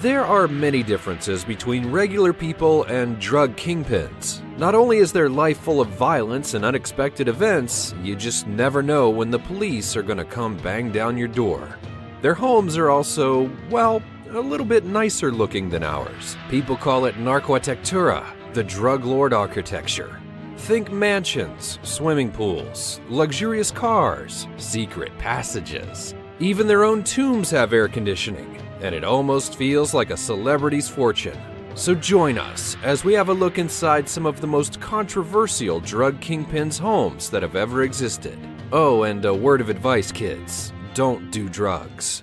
There are many differences between regular people and drug kingpins. Not only is their life full of violence and unexpected events, you just never know when the police are gonna come bang down your door. Their homes are also, well, a little bit nicer looking than ours. People call it narcoarchitectura, the drug lord architecture. Think mansions, swimming pools, luxurious cars, secret passages. Even their own tombs have air conditioning, and it almost feels like a celebrity's fortune. So join us as we have a look inside some of the most controversial drug kingpins' homes that have ever existed. Oh, and a word of advice, kids. Don't do drugs.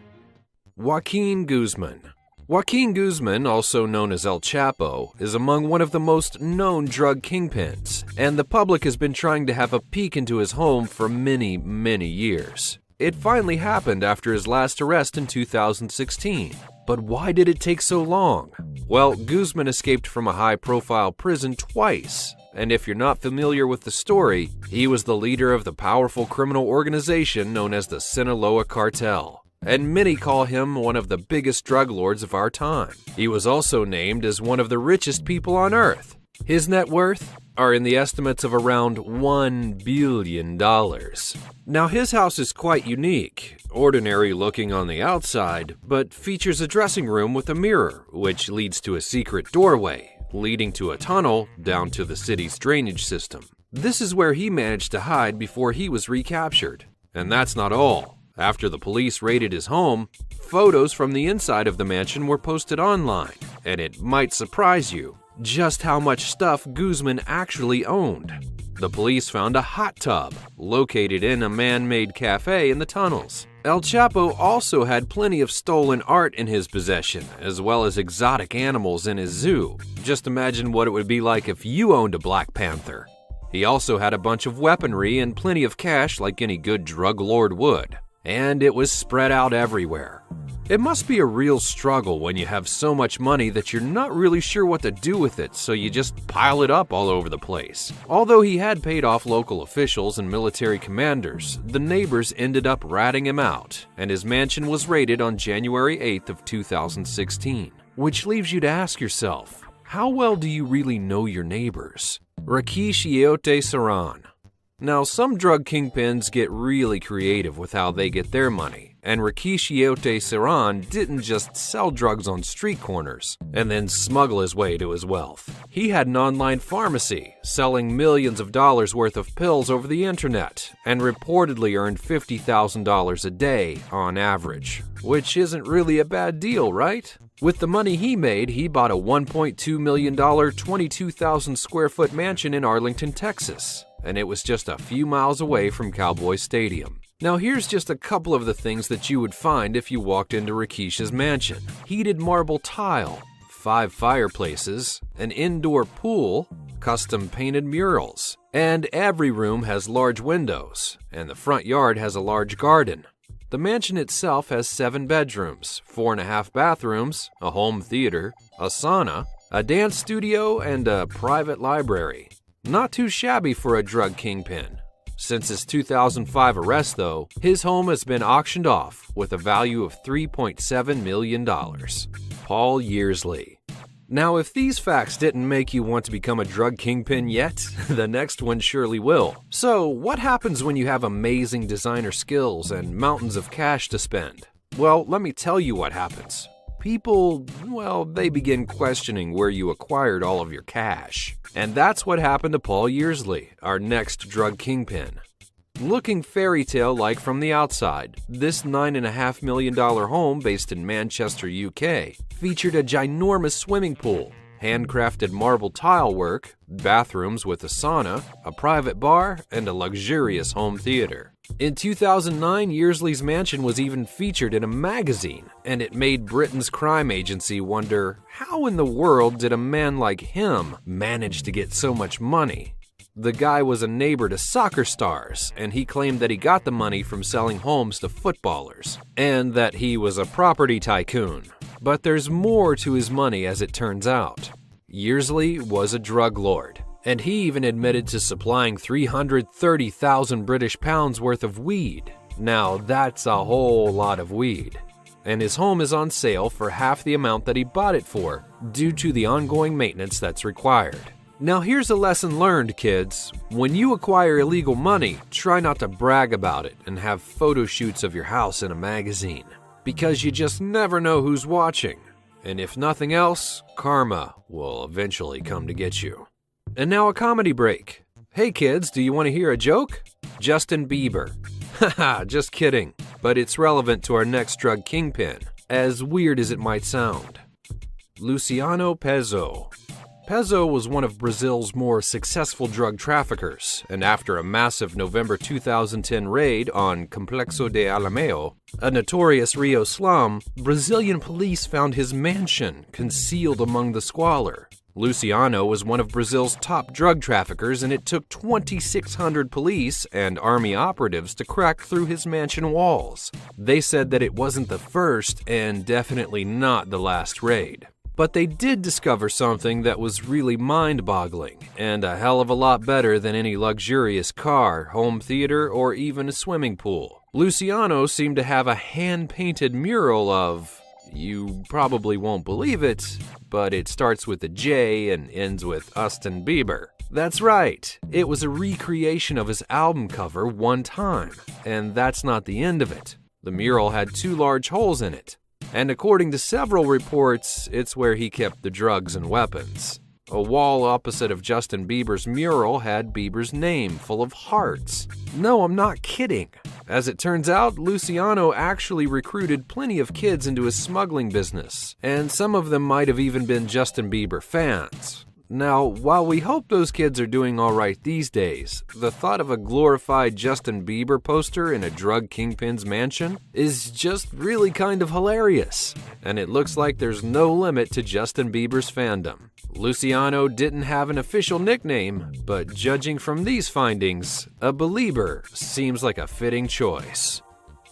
Joaquin Guzman. Joaquin Guzman, also known as El Chapo, is among one of the most known drug kingpins, and the public has been trying to have a peek into his home for many, many years. It finally happened after his last arrest in 2016. But why did it take so long? Well, Guzman escaped from a high-profile prison twice, and if you're not familiar with the story, he was the leader of the powerful criminal organization known as the Sinaloa Cartel. And many call him one of the biggest drug lords of our time. He was also named as one of the richest people on Earth. His net worth are in the estimates of around $1 billion. Now, his house is quite unique, ordinary looking on the outside, but features a dressing room with a mirror, which leads to a secret doorway, leading to a tunnel down to the city's drainage system. This is where he managed to hide before he was recaptured. And that's not all. After the police raided his home, photos from the inside of the mansion were posted online, and it might surprise you just how much stuff Guzman actually owned. The police found a hot tub located in a man-made cafe in the tunnels. El Chapo also had plenty of stolen art in his possession, as well as exotic animals in his zoo. Just imagine what it would be like if you owned a Black Panther. He also had a bunch of weaponry and plenty of cash like any good drug lord would. And it was spread out everywhere. It must be a real struggle when you have so much money that you're not really sure what to do with it, so you just pile it up all over the place. Although he had paid off local officials and military commanders, the neighbors ended up ratting him out, and his mansion was raided on January 8th of 2016. Which leaves you to ask yourself, how well do you really know your neighbors? Rakesh Yeote Saran. Now, some drug kingpins get really creative with how they get their money, and Rakesh Yeote Saran didn't just sell drugs on street corners and then smuggle his way to his wealth. He had an online pharmacy, selling millions of dollars worth of pills over the internet, and reportedly earned $50,000 a day on average, which isn't really a bad deal, right? With the money he made, he bought a $1.2 million, 22,000 square foot mansion in Arlington, Texas, and it was just a few miles away from Cowboy Stadium. Now here's just a couple of the things that you would find if you walked into Rakesh's mansion. Heated marble tile, 5 fireplaces, an indoor pool, custom painted murals, and every room has large windows, and the front yard has a large garden. The mansion itself has 7 bedrooms, 4.5 bathrooms, a home theater, a sauna, a dance studio, and a private library. Not too shabby for a drug kingpin. Since his 2005 arrest, though, his home has been auctioned off with a value of $3.7 million. Paul Yearsley. Now, if these facts didn't make you want to become a drug kingpin yet, the next one surely will. So, what happens when you have amazing designer skills and mountains of cash to spend? Well, let me tell you what happens. People, well, they begin questioning where you acquired all of your cash. And that's what happened to Paul Yearsley, our next drug kingpin. Looking fairy tale-like from the outside, this $9.5 million home based in Manchester, UK, featured a ginormous swimming pool, handcrafted marble tile work, bathrooms with a sauna, a private bar, and a luxurious home theater. In 2009, Yearsley's mansion was even featured in a magazine, and it made Britain's crime agency wonder, how in the world did a man like him manage to get so much money? The guy was a neighbor to soccer stars, and he claimed that he got the money from selling homes to footballers, and that he was a property tycoon. But there's more to his money, as it turns out. Yearsley was a drug lord, and he even admitted to supplying 330,000 British pounds worth of weed. Now, that's a whole lot of weed. and his home is on sale for half the amount that he bought it for, due to the ongoing maintenance that's required. Now here's a lesson learned, kids. When you acquire illegal money, try not to brag about it and have photo shoots of your house in a magazine, because you just never know who's watching. And if nothing else, karma will eventually come to get you. And now a comedy break. Hey kids, do you want to hear a joke? Justin Bieber. Haha, just kidding. But it's relevant to our next drug kingpin, as weird as it might sound. Luciano Pezzo. Pezzo was one of Brazil's more successful drug traffickers, and after a massive November 2010 raid on Complexo de Alameo, a notorious Rio slum, Brazilian police found his mansion concealed among the squalor. Luciano was one of Brazil's top drug traffickers, and it took 2,600 police and army operatives to crack through his mansion walls. They said that it wasn't the first and definitely not the last raid. But they did discover something that was really mind-boggling, and a hell of a lot better than any luxurious car, home theater, or even a swimming pool. Luciano seemed to have a hand-painted mural of, you probably won't believe it, but it starts with a J and ends with Justin Bieber. That's right, it was a recreation of his album cover one time, and that's not the end of it. The mural had 2 large holes in it. And according to several reports, it's where he kept the drugs and weapons. A wall opposite of Justin Bieber's mural had Bieber's name full of hearts. No, I'm not kidding. As it turns out, Luciano actually recruited plenty of kids into his smuggling business, and some of them might have even been Justin Bieber fans. Now, while we hope those kids are doing all right these days, the thought of a glorified Justin Bieber poster in a drug kingpin's mansion is just really kind of hilarious. And it looks like there's no limit to Justin Bieber's fandom. Luciano didn't have an official nickname, but judging from these findings, a Belieber seems like a fitting choice.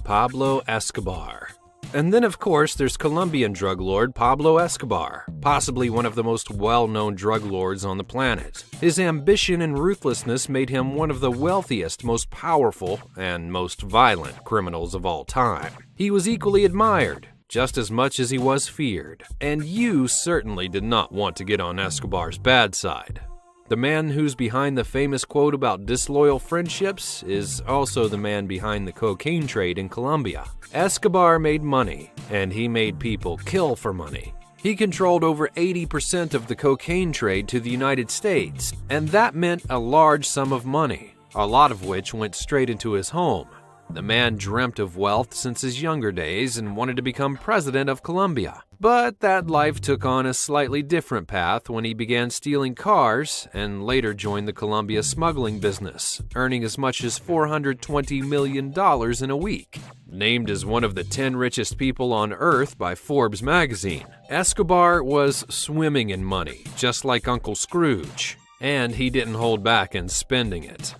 Pablo Escobar. And then, of course, there's Colombian drug lord Pablo Escobar, possibly one of the most well-known drug lords on the planet. His ambition and ruthlessness made him one of the wealthiest, most powerful, and most violent criminals of all time. He was equally admired, just as much as he was feared, and you certainly did not want to get on Escobar's bad side. The man who's behind the famous quote about disloyal friendships is also the man behind the cocaine trade in Colombia. Escobar made money, and he made people kill for money. He controlled over 80% of the cocaine trade to the United States, and that meant a large sum of money, a lot of which went straight into his home. The man dreamt of wealth since his younger days and wanted to become president of Colombia. But that life took on a slightly different path when he began stealing cars and later joined the Colombia smuggling business, earning as much as $420 million in a week. Named as one of the 10 richest people on Earth by Forbes magazine, Escobar was swimming in money, just like Uncle Scrooge, and he didn't hold back in spending it.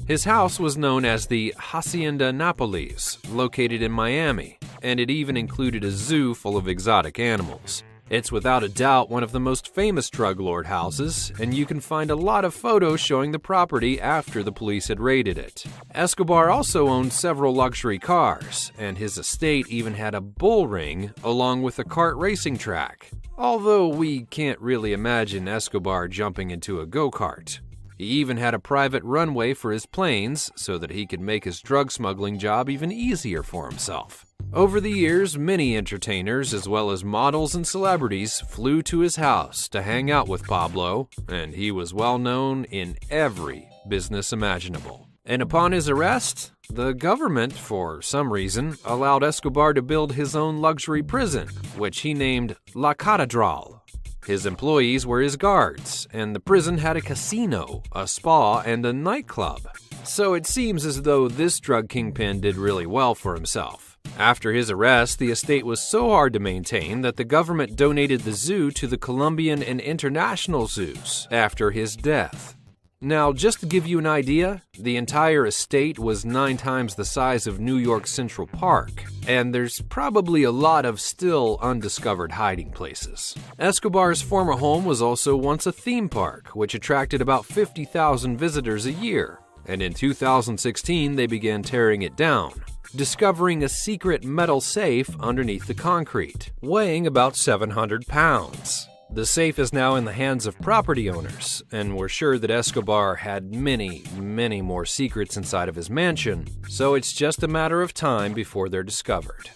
His house was known as the Hacienda Nápoles, located in Miami, and it even included a zoo full of exotic animals. It's without a doubt one of the most famous drug lord houses, and you can find a lot of photos showing the property after the police had raided it. Escobar also owned several luxury cars, and his estate even had a bull ring along with a kart racing track. Although we can't really imagine Escobar jumping into a go-kart. He even had a private runway for his planes so that he could make his drug smuggling job even easier for himself. Over the years, many entertainers as well as models and celebrities flew to his house to hang out with Pablo, and he was well known in every business imaginable. And upon his arrest, the government, for some reason, allowed Escobar to build his own luxury prison, which he named La Catedral. His employees were his guards, and the prison had a casino, a spa, and a nightclub. So it seems as though this drug kingpin did really well for himself. After his arrest, the estate was so hard to maintain that the government donated the zoo to the Colombian and international zoos after his death. Now, just to give you an idea, the entire estate was 9 times the size of New York Central Park, and there's probably a lot of still undiscovered hiding places. Escobar's former home was also once a theme park, which attracted about 50,000 visitors a year. and in 2016 they began tearing it down, discovering a secret metal safe underneath the concrete, weighing about 700 pounds. The safe is now in the hands of property owners, and we're sure that Escobar had many more secrets inside of his mansion, so it's just a matter of time before they're discovered.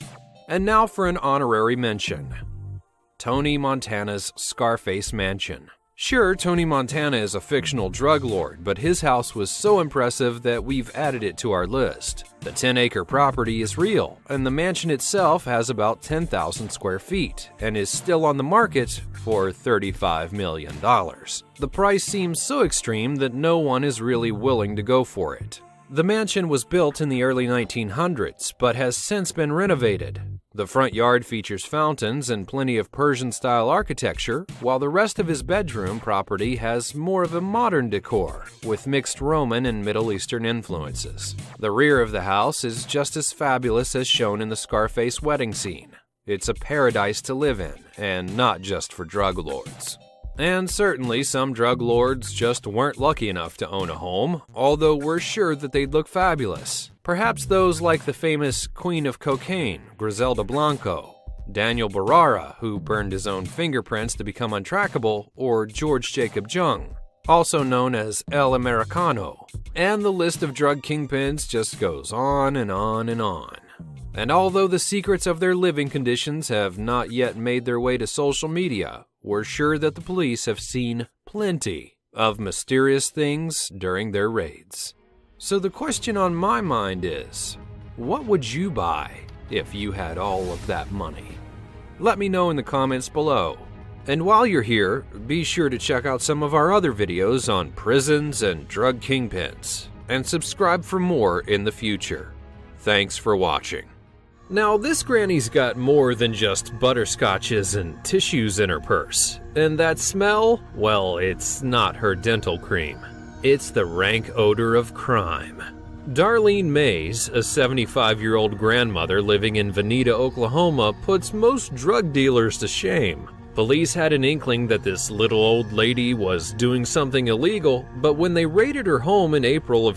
And now for an honorary mention. Tony Montana's Scarface Mansion. Sure, Tony Montana is a fictional drug lord, but his house was so impressive that we've added it to our list. The 10-acre property is real, and the mansion itself has about 10,000 square feet and is still on the market for $35 million. The price seems so extreme that no one is really willing to go for it. The mansion was built in the early 1900s, but has since been renovated. The front yard features fountains and plenty of Persian-style architecture, while the rest of his bedroom property has more of a modern decor, with mixed Roman and Middle Eastern influences. The rear of the house is just as fabulous as shown in the Scarface wedding scene. It's a paradise to live in, and not just for drug lords. And certainly some drug lords just weren't lucky enough to own a home, although we're sure that they'd look fabulous. Perhaps those like the famous Queen of Cocaine, Griselda Blanco, Daniel Barrara, who burned his own fingerprints to become untrackable, or George Jacob Jung, also known as El Americano. And the list of drug kingpins just goes on and on and on. And although the secrets of their living conditions have not yet made their way to social media, we're sure that the police have seen plenty of mysterious things during their raids. So the question on my mind is, what would you buy if you had all of that money? Let me know in the comments below. And while you're here, be sure to check out some of our other videos on prisons and drug kingpins, and subscribe for more in the future. Thanks for watching. Now, this granny's got more than just butterscotches and tissues in her purse. And that smell? Well, it's not her dental cream. It's the rank odor of crime. Darlene Mays, a 75-year-old grandmother living in Veneta, Oklahoma, puts most drug dealers to shame. Police had an inkling that this little old lady was doing something illegal, but when they raided her home in April of